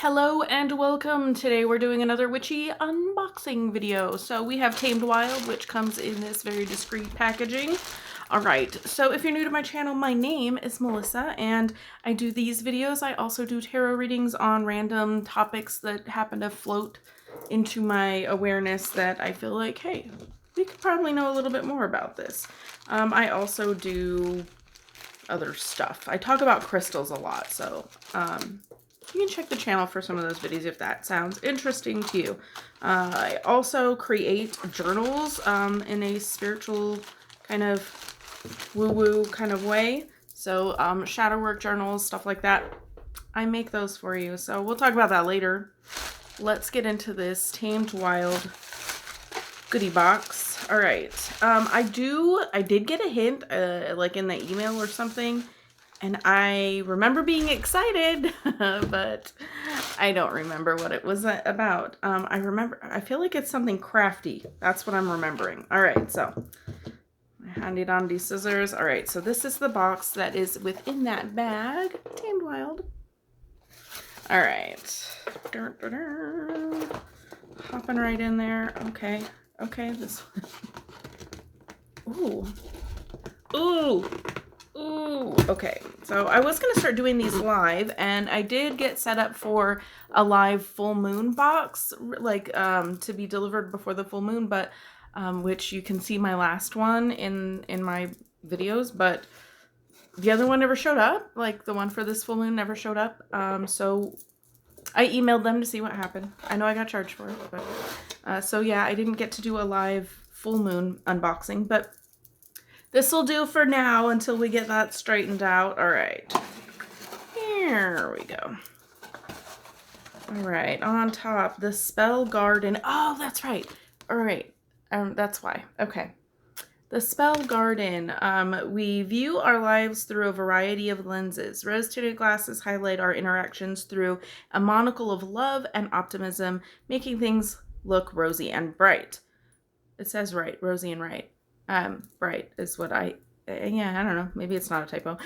Hello and welcome. Today we're doing another Witchy unboxing video. So we have Tamed Wild, which comes in this very discreet packaging. Alright, so if you're new to my channel, my name is Melissa and I do these videos. I also do tarot readings on random topics that happen to float into my awareness that I feel like, hey, we could probably know a little bit more about this. I also do other stuff. I talk about crystals a lot, so you can check the channel for some of those videos if that sounds interesting to you. I also create journals in a spiritual kind of woo-woo kind of way. So shadow work journals, stuff like that. I make those for you. So we'll talk about that later. Let's get into this Tamed Wild goodie box. All right. I did get a hint like in the email or something. And I remember being excited, but I don't remember what it was about. I feel like it's something crafty. That's what I'm remembering. All right, so handy dandy scissors. All right, so this is the box that is within that bag. Tamed Wild. All right. Hopping right in there. Okay, this one. Ooh. Ooh, okay. So I was going to start doing these live, and I did get set up for a live full moon box, like to be delivered before the full moon, but which you can see my last one in my videos, but the other one never showed up. Like the one for this full moon never showed up. So I emailed them to see what happened. I know I got charged for it, but so yeah, I didn't get to do a live full moon unboxing, but this will do for now until we get that straightened out. All right. Here we go. All right. On top, the Spell Garden. Oh, that's right. All right. That's why. Okay. The Spell Garden. We view our lives through a variety of lenses. Rose-tinted glasses highlight our interactions through a monocle of love and optimism, making things look rosy and bright. It says right. Rosy and right. Bright is what I don't know, maybe it's not a typo.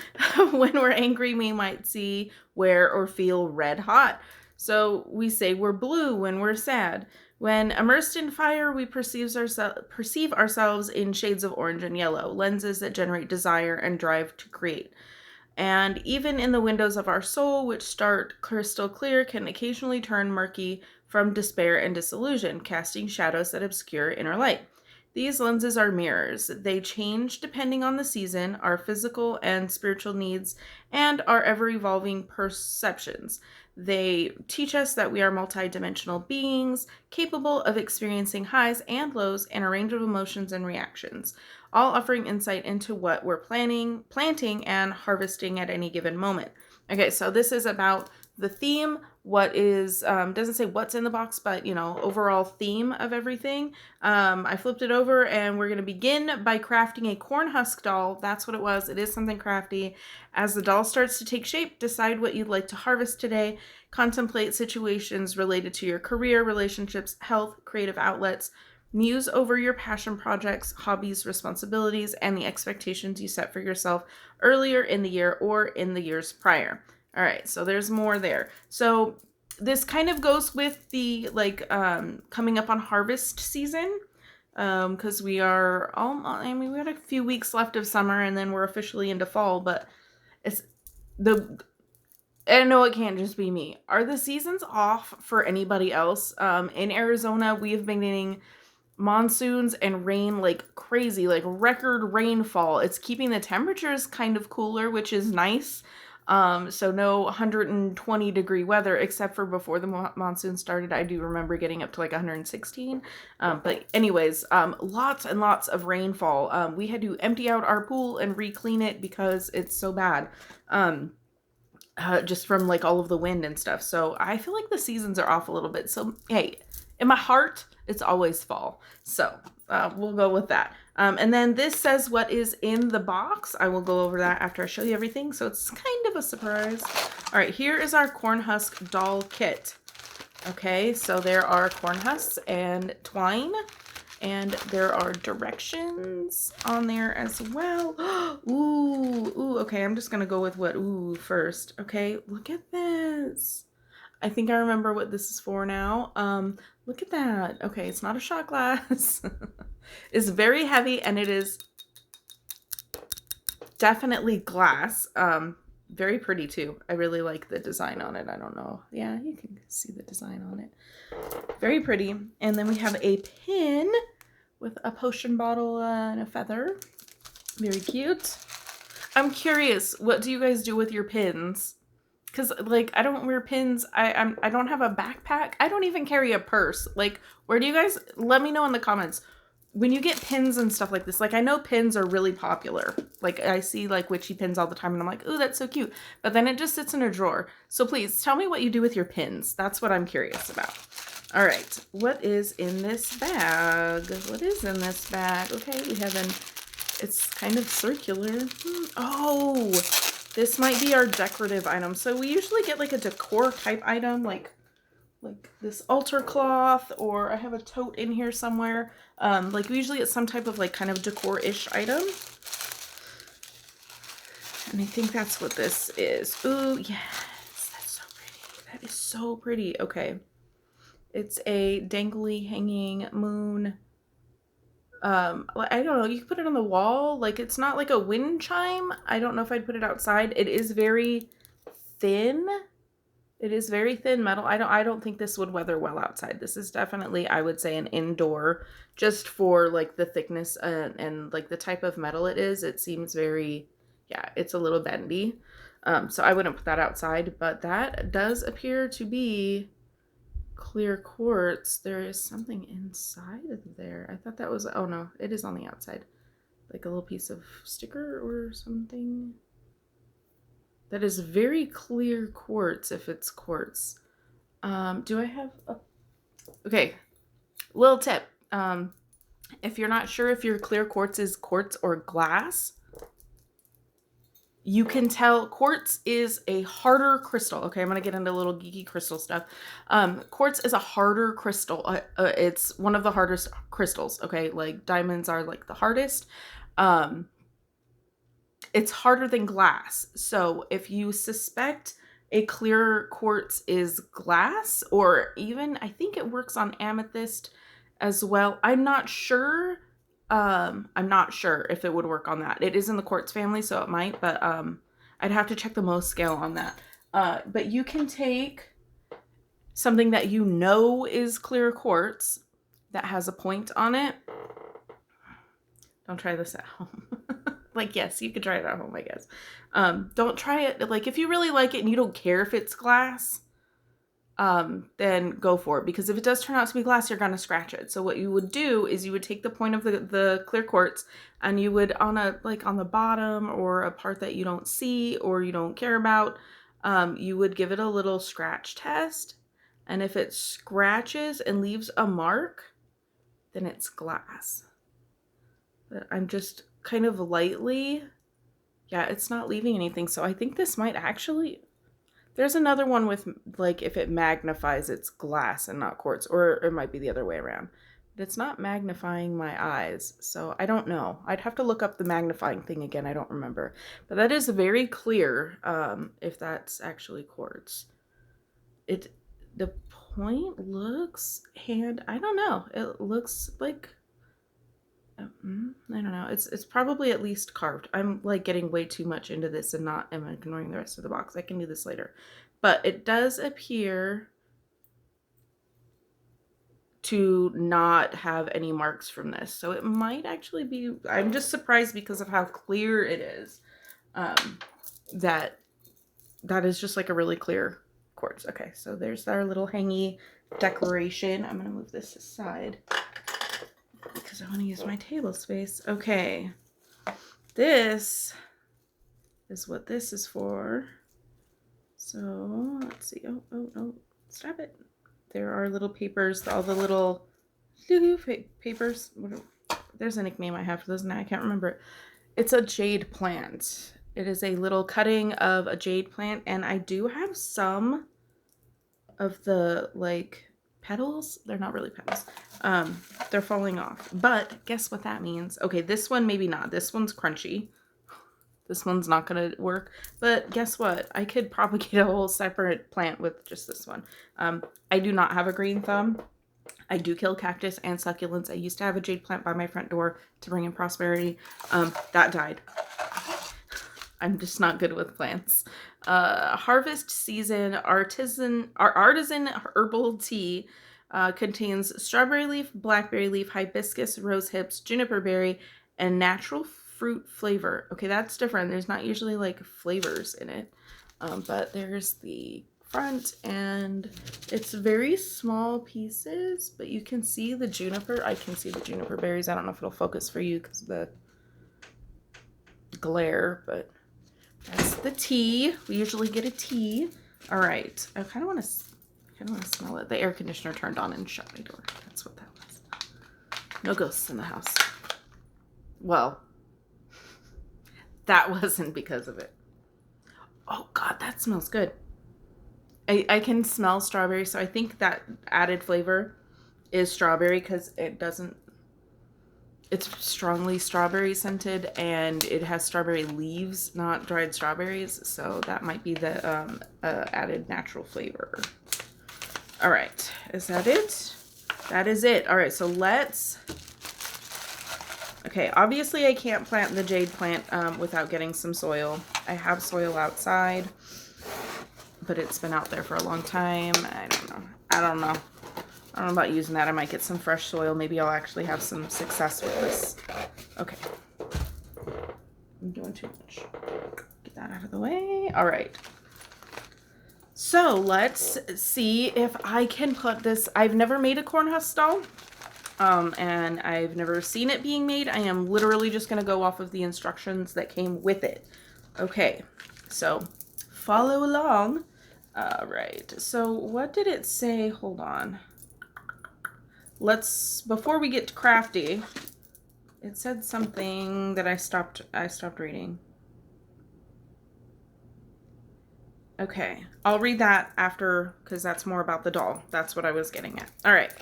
When we're angry, we might see, wear, or feel red hot. So we say we're blue when we're sad. When immersed in fire, we perceive ourselves in shades of orange and yellow, lenses that generate desire and drive to create. And even in the windows of our soul, which start crystal clear, can occasionally turn murky from despair and disillusion, casting shadows that obscure inner light. These lenses are mirrors. They change depending on the season, our physical and spiritual needs, and our ever-evolving perceptions. They teach us that we are multidimensional beings, capable of experiencing highs and lows and a range of emotions and reactions, all offering insight into what we're planting, and harvesting at any given moment. Okay, so this is about the theme, what is, doesn't say what's in the box, but, you know, overall theme of everything. I flipped it over and we're going to begin by crafting a corn husk doll. That's what it was. It is something crafty. As the doll starts to take shape, decide what you'd like to harvest today. Contemplate situations related to your career, relationships, health, creative outlets. Muse over your passion projects, hobbies, responsibilities, and the expectations you set for yourself earlier in the year or in the years prior. All right, so there's more there. So this kind of goes with the coming up on harvest season, because we are we got a few weeks left of summer and then we're officially into fall, but I know it can't just be me. Are the seasons off for anybody else? In Arizona, we have been getting monsoons and rain like crazy, like record rainfall. It's keeping the temperatures kind of cooler, which is nice. So no 120-degree weather, except for before the monsoon started. I do remember getting up to like 116. But anyways, lots and lots of rainfall. We had to empty out our pool and re-clean it because it's so bad. Just from like all of the wind and stuff. So I feel like the seasons are off a little bit. So hey, in my heart, it's always fall. So we'll go with that. And then this says what is in the box. I will go over that after I show you everything. So it's kind of a surprise. All right, here is our corn husk doll kit. Okay, so there are corn husks and twine. And there are directions on there as well. Ooh, okay, I'm just gonna go with what ooh first. Okay, look at this. I think I remember what this is for now. Look at that. Okay, it's not a shot glass. It's very heavy, and it is definitely glass. Very pretty too. I really like the design on it. I don't know. Yeah, you can see the design on it. Very pretty. And then we have a pin with a potion bottle and a feather. Very cute. I'm curious, what do you guys do with your pins? Because, like, I don't wear pins. I don't have a backpack. I don't even carry a purse. Like, where do you guys... Let me know in the comments. When you get pins and stuff like this, like, I know pins are really popular. Like, I see, like, witchy pins all the time, and I'm like, ooh, that's so cute. But then it just sits in a drawer. So please, tell me what you do with your pins. That's what I'm curious about. All right. What is in this bag? What is in this bag? Okay, we have an... It's kind of circular. Oh, this might be our decorative item. So we usually get like a decor type item, like this altar cloth, or I have a tote in here somewhere. Like we usually get some type of like kind of decor-ish item. And I think that's what this is. Ooh, yes, that's so pretty. That is so pretty. Okay. It's a dangly hanging moon. I don't know, you can put it on the wall. Like, it's not like a wind chime. I don't know if I'd put it outside. It is very thin. It is very thin metal. I don't think this would weather well outside. This is definitely, I would say, an indoor, just for like the thickness and like the type of metal it is. It seems very, yeah, it's a little bendy. So I wouldn't put that outside, but that does appear to be clear quartz. There is something inside of there. I thought that was, oh no, it is on the outside. Like a little piece of sticker or something. That is very clear quartz if it's quartz. Do I have a... Okay, little tip. If you're not sure if your clear quartz is quartz or glass, you can tell quartz is a harder crystal. Okay, I'm going to get into a little geeky crystal stuff. Quartz is a harder crystal. It's one of the hardest crystals. Okay, like diamonds are like the hardest. It's harder than glass. So if you suspect a clear quartz is glass, or even I think it works on amethyst as well. I'm not sure if it would work on that. It is in the quartz family, so it might, but I'd have to check the Mohs scale on that. But you can take something that you know is clear quartz that has a point on it. Don't try this at home. Like, yes, you could try it at home, I guess. Don't try it. Like, if you really like it and you don't care if it's glass, then go for it. Because if it does turn out to be glass, you're going to scratch it. So what you would do is you would take the point of the clear quartz, and you would on the bottom or a part that you don't see or you don't care about, you would give it a little scratch test. And if it scratches and leaves a mark, then it's glass. But I'm just kind of lightly, yeah, it's not leaving anything. So I think this might actually... There's another one with, like, if it magnifies, it's glass and not quartz. Or it might be the other way around. But it's not magnifying my eyes. So I don't know. I'd have to look up the magnifying thing again. I don't remember. But that is very clear, if that's actually quartz. The point looks I don't know. It looks like... I don't know. It's probably at least carved. I'm like getting way too much into this and am ignoring the rest of the box. I can do this later. But it does appear to not have any marks from this. So it might actually be... I'm just surprised because of how clear it is. That is just like a really clear quartz. Okay, so there's our little hangy decoration. I'm going to move this aside because I want to use my table space. Okay, this is what this is for. So let's see. Oh, stop it. There are little papers, all the little papers. There's a nickname I have for those now. I can't remember it. It's a jade plant. It is a little cutting of a jade plant, and I do have some of the like petals. They're not really petals. They're falling off. But guess what that means? Okay, this one maybe not. This one's crunchy. this one's not going to work. But guess what? I could propagate a whole separate plant with just this one. I do not have a green thumb. I do kill cactus and succulents. I used to have a jade plant by my front door to bring in prosperity. That died. I'm just not good with plants. Harvest season artisan herbal tea contains strawberry leaf, blackberry leaf, hibiscus, rose hips, juniper berry, and natural fruit flavor. Okay, that's different. There's not usually like flavors in it. But there's the front, and it's very small pieces, but you can see the juniper. I can see the juniper berries. I don't know if it'll focus for you because of the glare, but that's the tea. We usually get a tea. All right. I kind of want to smell it. The air conditioner turned on and shut my door. That's what that was. No ghosts in the house. Well, that wasn't because of it. Oh God, that smells good. I can smell strawberry, so I think that added flavor is strawberry because it's strongly strawberry scented, and it has strawberry leaves, not dried strawberries, so that might be the added natural flavor. All right, is that it? That is it. All right, so okay, obviously I can't plant the jade plant without getting some soil. I have soil outside, but it's been out there for a long time. I don't know about using that. I might get some fresh soil. Maybe I'll actually have some success with this. Okay. I'm doing too much. Get that out of the way. All right. So let's see if I can put this. I've never made a corn husk doll. And I've never seen it being made. I am literally just going to go off of the instructions that came with it. Okay. So follow along. All right. So what did it say? Hold on. Before we get to crafty, it said something that I stopped reading. Okay. I'll read that after, because that's more about the doll. That's what I was getting at. All right.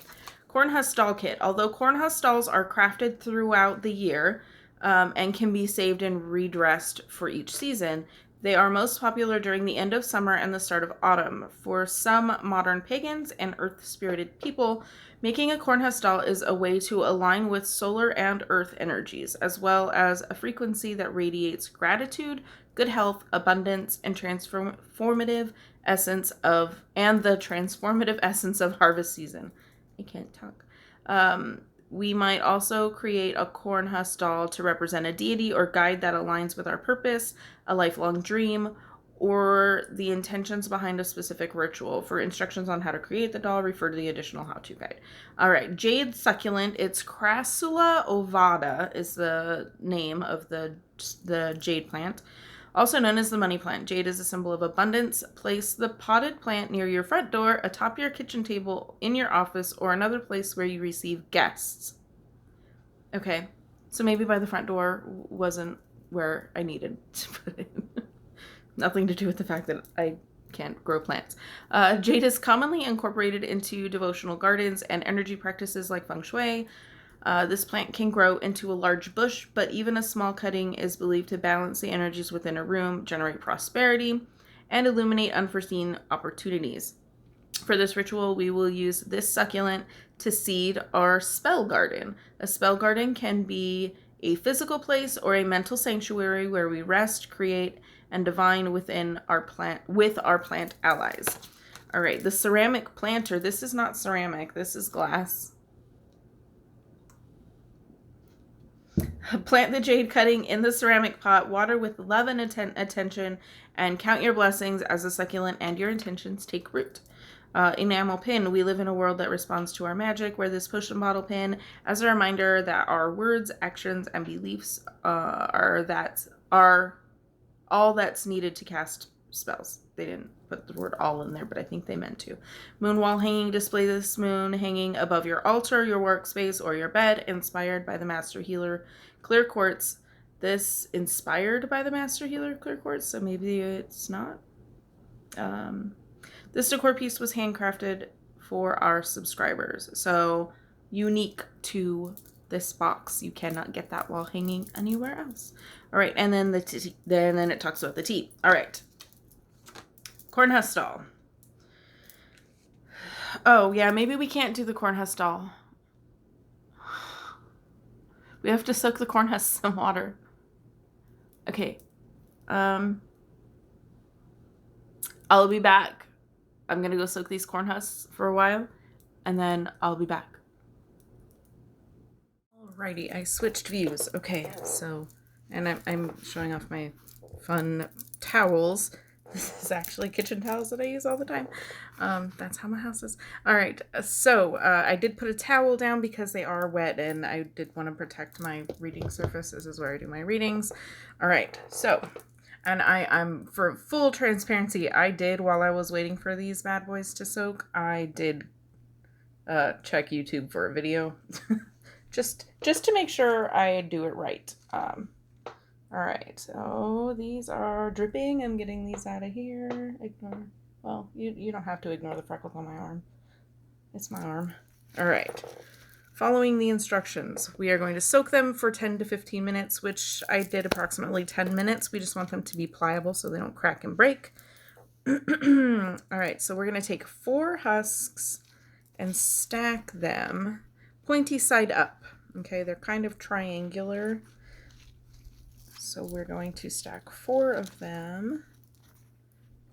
Corn husk doll kit. Although corn husk dolls are crafted throughout the year and can be saved and redressed for each season, they are most popular during the end of summer and the start of autumn. For some modern pagans and earth-spirited people, making a corn husk doll is a way to align with solar and earth energies, as well as a frequency that radiates gratitude, good health, abundance, and the transformative essence of harvest season. I can't talk. We might also create a corn husk doll to represent a deity or guide that aligns with our purpose, a lifelong dream, or the intentions behind a specific ritual. For instructions on how to create the doll, refer to the additional how-to guide. All right, jade succulent. It's Crassula ovata is the name of the jade plant. Also known as the money plant, jade is a symbol of abundance. Place the potted plant near your front door, atop your kitchen table, in your office, or another place where you receive guests. Okay, so maybe by the front door wasn't where I needed to put it. Nothing to do with the fact that I can't grow plants. Jade is commonly incorporated into devotional gardens and energy practices like feng shui. This plant can grow into a large bush, but even a small cutting is believed to balance the energies within a room, generate prosperity, and illuminate unforeseen opportunities. For this ritual, we will use this succulent to seed our spell garden. A spell garden can be a physical place or a mental sanctuary where we rest, create, and divine with our plant allies. All right, the ceramic planter. This is not ceramic. This is glass. Plant the jade cutting in the ceramic pot, water with love and attention, and count your blessings as the succulent and your intentions take root. Enamel pin. We live in a world that responds to our magic. Wear this push and bottle pin as a reminder that our words, actions, and beliefs are all that's needed to cast spells. They didn't put the word all in there, but I think they meant to. Moon wall hanging. Display this moon hanging above your altar, your workspace, or your bed, inspired by the Master Healer Clear Quartz. This inspired by the Master Healer Clear Quartz, so maybe it's not. This decor piece was handcrafted for our subscribers, so unique to this box. You cannot get that while hanging anywhere else. All right, and then then it talks about the tea. All right. Corn husk doll. Oh, yeah, maybe we can't do the corn husk doll. We have to soak the corn husks in water. Okay. I'll be back. I'm going to go soak these corn husks for a while, and then I'll be back. Alrighty, I switched views. Okay, so, and I'm showing off my fun towels. This is actually kitchen towels that I use all the time. That's how my house is. All right, so I did put a towel down because they are wet, and I did want to protect my reading surface. This is where I do my readings. All right, so, and I'm for full transparency, I did, while I was waiting for these bad boys to soak, I did check YouTube for a video. just to make sure I do it right. All right, so these are dripping. I'm getting these out of here. Ignore. Well, you don't have to ignore the freckles on my arm. It's my arm. All right. Following the instructions, we are going to soak them for 10 to 15 minutes, which I did approximately 10 minutes. We just want them to be pliable so they don't crack and break. All right, so we're going to take 4 husks and stack them pointy side up. Okay, they're kind of triangular. So we're going to stack 4 of them,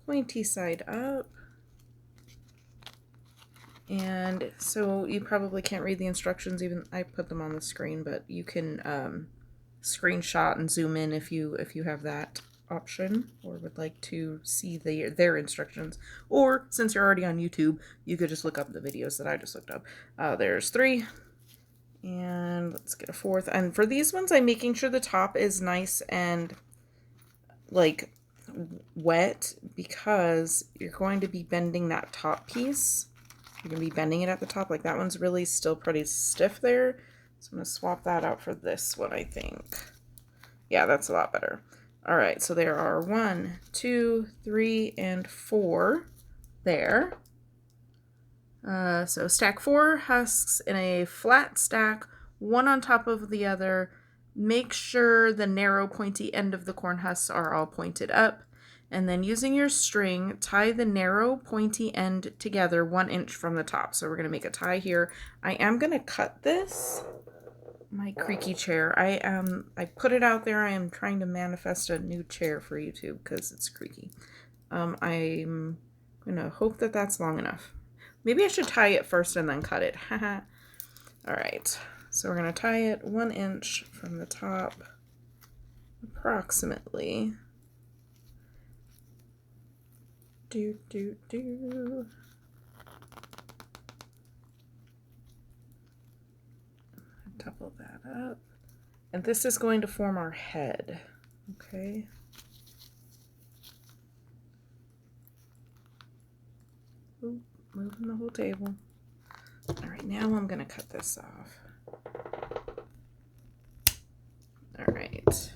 pointy side up. And so you probably can't read the instructions, even I put them on the screen, but you can screenshot and zoom in if you have that option or would like to see their instructions. Or since you're already on YouTube, you could just look up the videos that I just looked up. There's 3. And let's get a 4th. And for these ones, I'm making sure the top is nice and like wet because you're going to be bending that top piece. You're going to be bending it at the top. Like that one's really still pretty stiff there. So I'm going to swap that out for this one, I think. Yeah, that's a lot better. All right, so there are 1, 2, 3, and 4 there. So stack 4 husks in a flat stack, one on top of the other. Make sure the narrow pointy end of the corn husks are all pointed up. And then using your string, tie the narrow pointy end together 1 inch from the top. So we're going to make a tie here. I am going to cut this. My creaky chair. I put it out there. I am trying to manifest a new chair for YouTube because it's creaky. I'm going to hope that that's long enough. Maybe I should tie it first and then cut it. Haha. All right. So we're going to tie it 1 inch from the top, approximately. Double that up. And this is going to form our head. Okay. Ooh, moving the whole table. All right, now I'm going to cut this off. All right.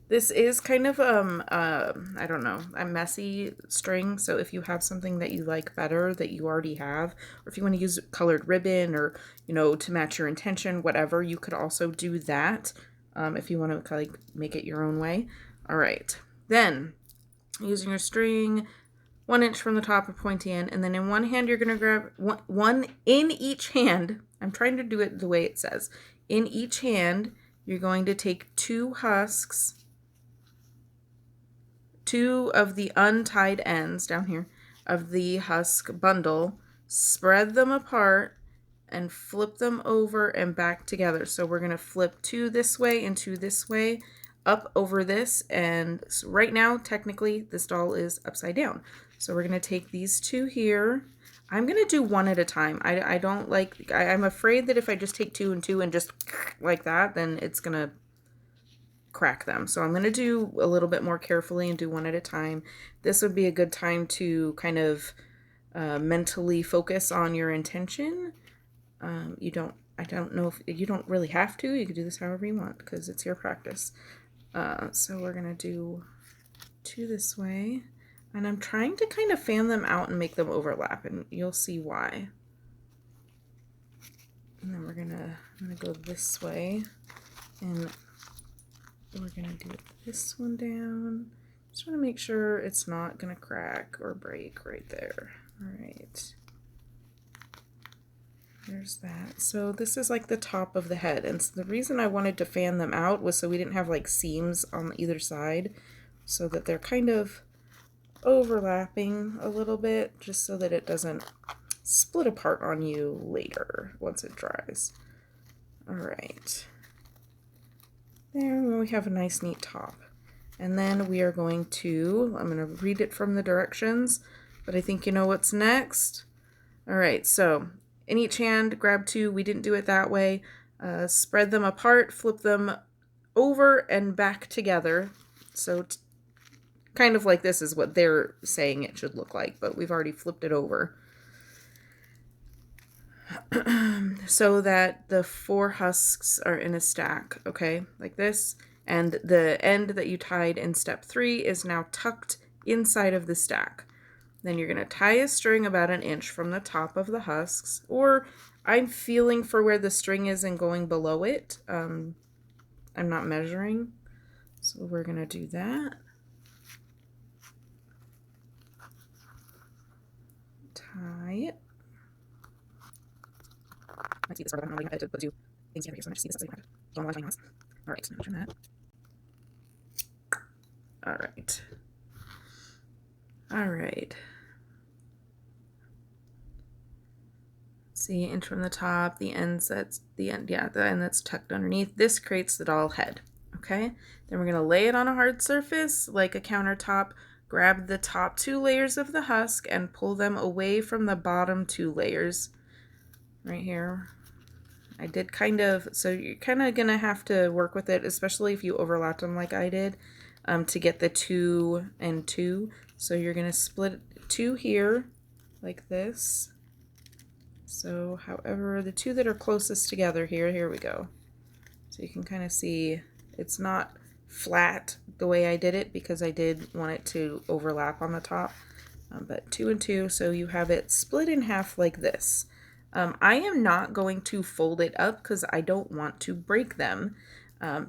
This is kind of, I don't know, a messy string. So if you have something that you like better that you already have, or if you want to use colored ribbon or, you know, to match your intention, whatever, you could also do that if you want to like make it your own way. All right. Then using your string, 1 inch from the top of pointy end, and then in one hand you're going to grab one in each hand. I'm trying to do it the way it says. In each hand, you're going to take 2 husks, 2 of the untied ends down here of the husk bundle, spread them apart, and flip them over and back together. So we're going to flip 2 this way and 2 this way, up over this, and so right now, technically, this doll is upside down. So we're going to take these 2 here. I'm going to do one at a time. I don't like, I'm afraid that if I just take 2 and 2 and just like that, then it's going to crack them. So I'm going to do a little bit more carefully and do one at a time. This would be a good time to kind of mentally focus on your intention. I don't know if you don't really have to. You can do this however you want because it's your practice. So we're going to do 2 this way. And I'm trying to kind of fan them out and make them overlap, and you'll see why. And then I'm gonna go this way, and we're gonna do this one down. Just want to make sure it's not gonna crack or break right there. All right. There's that. So this is like the top of the head, and so the reason I wanted to fan them out was so we didn't have like seams on either side, so that they're kind of overlapping a little bit, just so that it doesn't split apart on you later once it dries. All right. There we have a nice neat top. And then we are going to, I'm going to read it from the directions, but I think you know what's next. All right, so in each hand, grab two. We didn't do it that way. Spread them apart, flip them over and back together. So kind of like this is what they're saying it should look like, but we've already flipped it over. So that the 4 husks are in a stack, okay, like this. And the end that you tied in step 3 is now tucked inside of the stack. Then you're going to tie a string about 1 inch from the top of the husks, or I'm feeling for where the string is and going below it. I'm not measuring, so we're going to do that. Tie it. I see this part, I'm not going to put 2 things together here, so I'm going to see this as I don't want to line. All right, now turn that. All right. All right. See, inch from the top, the ends, that's the end, yeah, the end that's tucked underneath. This creates the doll head, okay? Then we're gonna lay it on a hard surface, like a countertop, grab the top 2 layers of the husk and pull them away from the bottom 2 layers, right here. I did kind of, so you're kind of gonna have to work with it, especially if you overlapped them like I did, to get the 2 and 2. So you're gonna split 2 here, like this. So however, the 2 that are closest together here we go. So you can kind of see it's not flat the way I did it because I did want it to overlap on the top, but 2 and 2, so you have it split in half like this. I am not going to fold it up because I don't want to break them.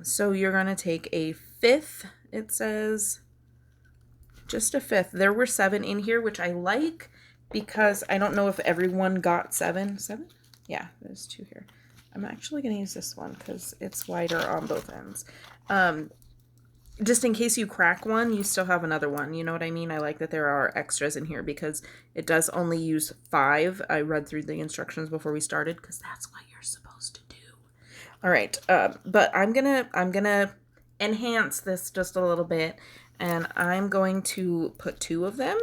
So you're going to take a 1/5, it says, just a 1/5. There were 7 in here, which I like because I don't know if everyone got 7. 7? Yeah, there's 2 here. I'm actually going to use this one because it's wider on both ends. Just in case you crack one, you still have another one. You know what I mean? I like that there are extras in here because it does only use 5. I read through the instructions before we started because that's what you're supposed to do. All right, but I'm gonna enhance this just a little bit, and I'm going to put 2 of them,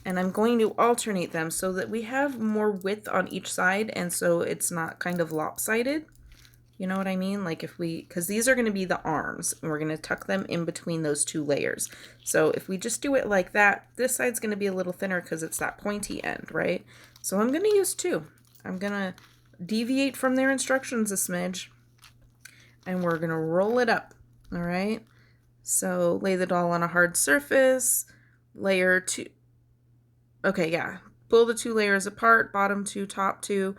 and I'm going to alternate them so that we have more width on each side, and so it's not kind of lopsided. You know what I mean? Like if we, because these are going to be the arms, and we're going to tuck them in between those 2 layers. So if we just do it like that, this side's going to be a little thinner because it's that pointy end, right? So I'm going to use 2. I'm going to deviate from their instructions a smidge, and we're going to roll it up, all right? So lay the doll on a hard surface, layer 2. Okay, yeah. Pull the 2 layers apart, bottom 2, top 2.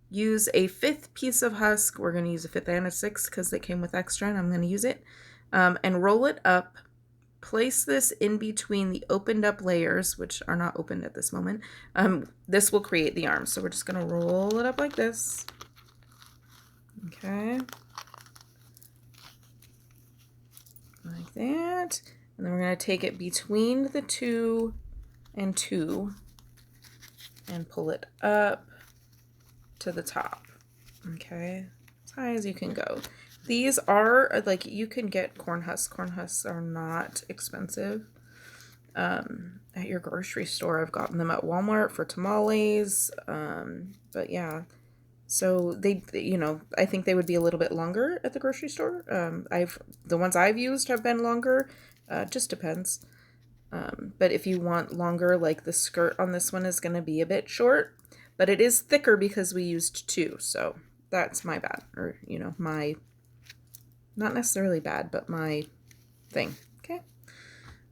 Use a 5th piece of husk. We're going to use a 5th and a 6th because they came with extra and I'm going to use it. And roll it up. Place this in between the opened up layers, which are not opened at this moment. This will create the arms. So we're just going to roll it up like this. Okay. Like that. And then we're going to take it between the 2 and 2 and pull it up to the top. Okay, as high as you can go. These are like, you can get corn husks. Corn husks are not expensive at your grocery store. I've gotten them at Walmart for tamales, but yeah, so they, you know, I think they would be a little bit longer at the grocery store. The ones I've used have been longer, just depends. But if you want longer, like the skirt on this one is going to be a bit short, but it is thicker because we used 2. So that's my bad, or, you know, my, not necessarily bad, but my thing. Okay.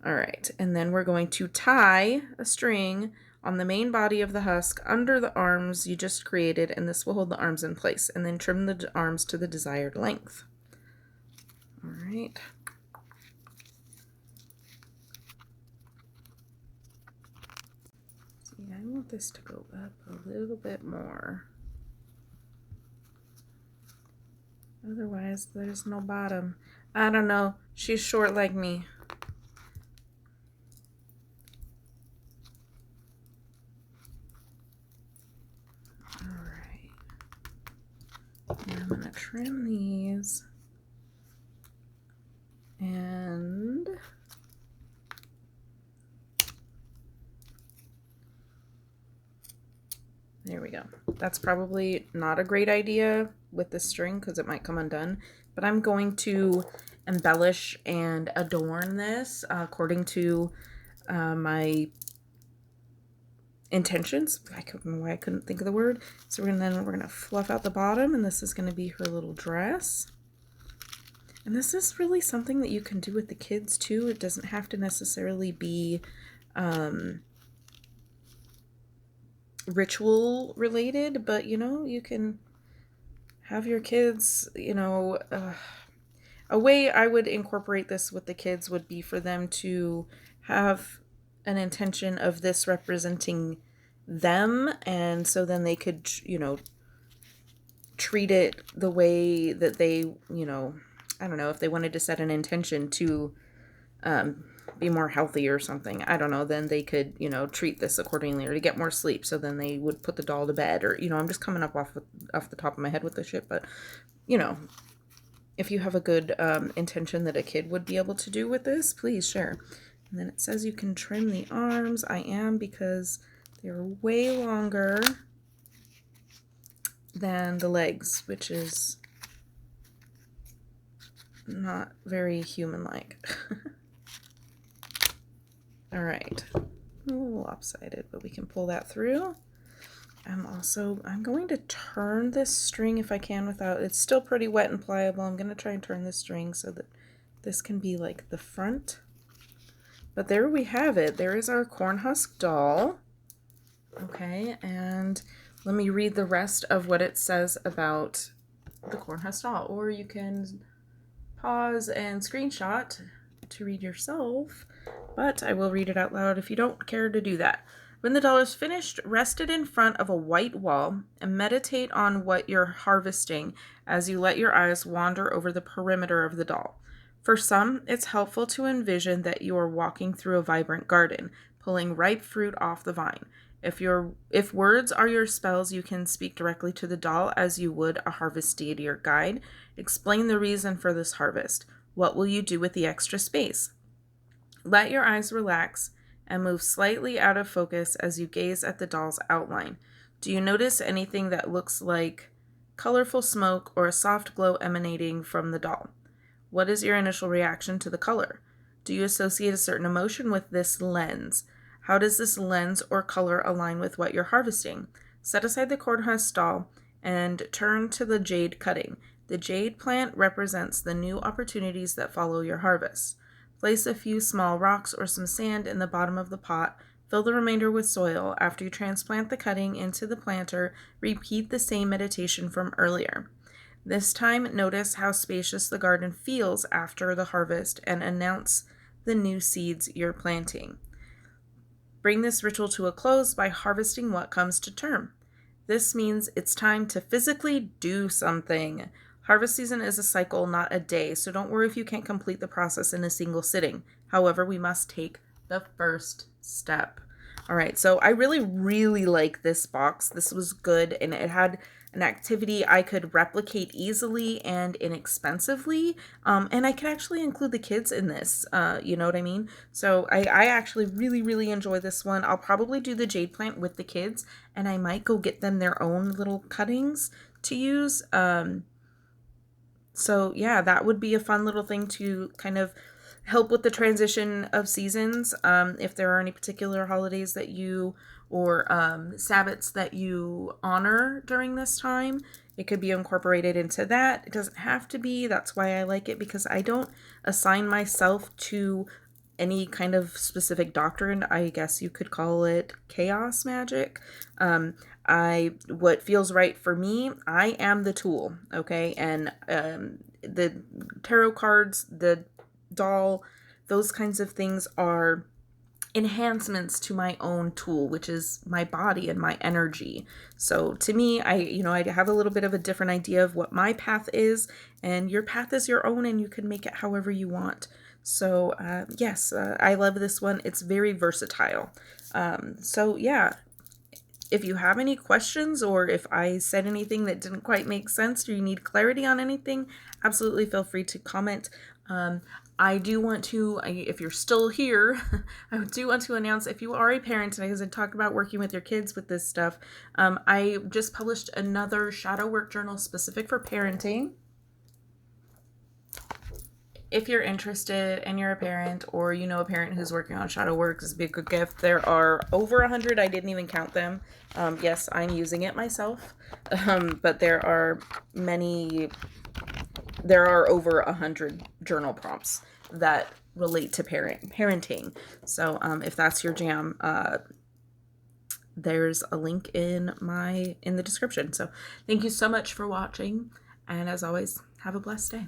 All right. And then we're going to tie a string on the main body of the husk under the arms you just created, and this will hold the arms in place, and then trim the arms to the desired length. All right. See, I want this to go up a little bit more. Otherwise, there's no bottom. I don't know. She's short like me. Alright. I'm going to trim these. And there we go. That's probably not a great idea with the string because it might come undone, but I'm going to embellish and adorn this according to my intentions. I don't know why I couldn't think of the word. So we're gonna fluff out the bottom, and this is gonna be her little dress. And this is really something that you can do with the kids too. It doesn't have to necessarily be ritual related, but you know, you can have your kids, you know, a way I would incorporate this with the kids would be for them to have an intention of this representing them, and so then they could, you know, treat it the way that they, you know, I don't know, if they wanted to set an intention to be more healthy or something, I don't know, then they could, you know, treat this accordingly, or to get more sleep, so then they would put the doll to bed, or, you know, I'm just coming up off the top of my head with this shit, but, you know, if you have a good intention that a kid would be able to do with this, please share. And then it says you can trim the arms. I am, because they're way longer than the legs, which is not very human-like. All right, a little lopsided, but we can pull that through. I'm going to turn this string if I can without, it's still pretty wet and pliable. I'm going to try and turn this string so that this can be like the front. But there we have it. There is our corn husk doll. Okay, and let me read the rest of what it says about the corn husk doll. Or you can pause and screenshot to read yourself, but I will read it out loud if you don't care to do that. When the doll is finished, rest it in front of a white wall and meditate on what you're harvesting as you let your eyes wander over the perimeter of the doll. For some, it's helpful to envision that you are walking through a vibrant garden, pulling ripe fruit off the vine. If words are your spells, you can speak directly to the doll as you would a harvest deity or guide. Explain the reason for this harvest. What will you do with the extra space? Let your eyes relax and move slightly out of focus as you gaze at the doll's outline. Do you notice anything that looks like colorful smoke or a soft glow emanating from the doll? What is your initial reaction to the color? Do you associate a certain emotion with this lens? How does this lens or color align with what you're harvesting? Set aside the corn husk doll and turn to the jade cutting. The jade plant represents the new opportunities that follow your harvest. Place a few small rocks or some sand in the bottom of the pot. Fill the remainder with soil. After you transplant the cutting into the planter, repeat the same meditation from earlier. This time, notice how spacious the garden feels after the harvest and announce the new seeds you're planting. Bring this ritual to a close by harvesting what comes to term. This means it's time to physically do something. Harvest season is a cycle, not a day, so don't worry if you can't complete the process in a single sitting. However, we must take the first step. All right, so I really, really like this box. This was good, and it had an activity I could replicate easily and inexpensively, and I could actually include the kids in this, you know what I mean? So I actually really, really enjoy this one. I'll probably do the jade plant with the kids, and I might go get them their own little cuttings to use. So yeah, that would be a fun little thing to kind of help with the transition of seasons. If there are any particular holidays that you, or Sabbats that you honor during this time, it could be incorporated into that. It doesn't have to be. That's why I like it, because I don't assign myself to any kind of specific doctrine. I guess you could call it chaos magic. What feels right for me, I am the tool, okay? And the tarot cards, the doll, those kinds of things are enhancements to my own tool, which is my body and my energy. So to me, I have a little bit of a different idea of what my path is, and your path is your own, and you can make it however you want. So yes, I love this one. It's very versatile. So yeah, if you have any questions, or if I said anything that didn't quite make sense, or you need clarity on anything, absolutely feel free to comment. I do want to, if you're still here, I do want to announce, if you are a parent, and as I talked about working with your kids with this stuff, I just published another shadow work journal specific for parenting. If you're interested and you're a parent, or you know a parent who's working on shadow work, this would be a good gift. There are over 100. I didn't even count them. Yes, I'm using it myself, but there are over 100 journal prompts that relate to parenting. So if that's your jam, there's a link in the description. So thank you so much for watching, and as always, have a blessed day.